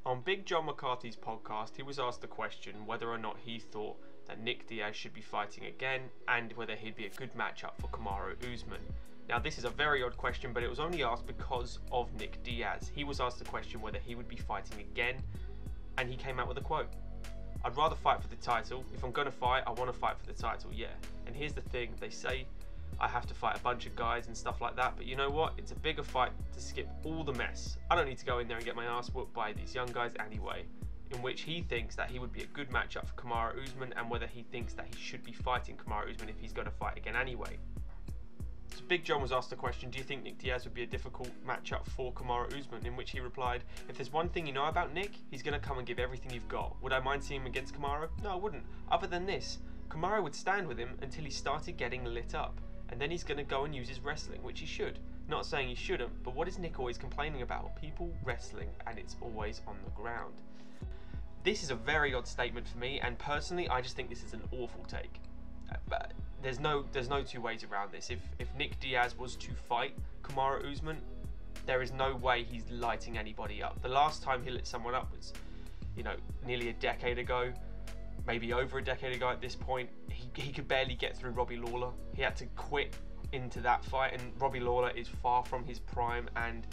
On Big John McCarthy's podcast, he was asked the question whether or not he thought that Nick Diaz should be fighting again and whether he'd be a good matchup for Kamaru Usman. Now, this is a very odd question, but it was only asked because of Nick Diaz. He was asked the question whether he would be fighting again, and he came out with a quote. "I'd rather fight for the title. If I'm going to fight, I want to fight for the title, yeah. And here's the thing, they say I have to fight a bunch of guys and stuff like that, but you know what? It's a bigger fight to skip all the mess. I don't need to go in there and get my ass whooped by these young guys anyway." In which he thinks that he would be a good matchup for Kamaru Usman, and whether he thinks that he should be fighting Kamaru Usman if he's going to fight again anyway. So Big John was asked the question, do you think Nick Diaz would be a difficult matchup for Kamaru Usman? In which he replied, "If there's one thing you know about Nick, he's going to come and give everything you've got. Would I mind seeing him against Kamaru? No, I wouldn't. Other than this, Kamaru would stand with him until he started getting lit up. And then he's going to go and use his wrestling, which he should. Not saying he shouldn't, but what is Nick always complaining about? People wrestling, and it's always on the ground." This is a very odd statement for me, and personally, I just think this is an awful take. But there's no two ways around this. If Nick Diaz was to fight Kamaru Usman, there is no way he's lighting anybody up. The last time he lit someone up was, nearly a decade ago, maybe over a decade ago at this point. He could barely get through Robbie Lawler. He had to quit into that fight, and Robbie Lawler is far from his prime, and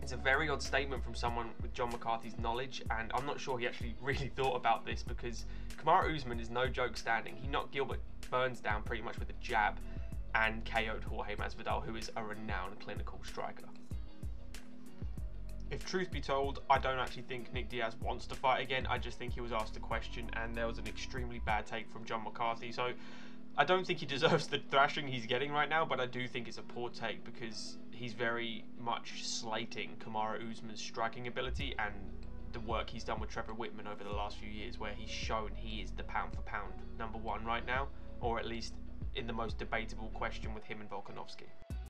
it's a very odd statement from someone with John McCarthy's knowledge, and I'm not sure he actually really thought about this, because Kamaru Usman is no joke standing. He knocked Gilbert Burns down pretty much with a jab and KO'd Jorge Masvidal, who is a renowned clinical striker. If truth be told, I don't actually think Nick Diaz wants to fight again. I just think he was asked a question and there was an extremely bad take from John McCarthy. So I don't think he deserves the thrashing he's getting right now, but I do think it's a poor take because he's very much slating Kamaru Usman's striking ability and the work he's done with Trevor Whitman over the last few years, where he's shown he is the pound for pound #1 right now, or at least in the most debatable question with him and Volkanovski.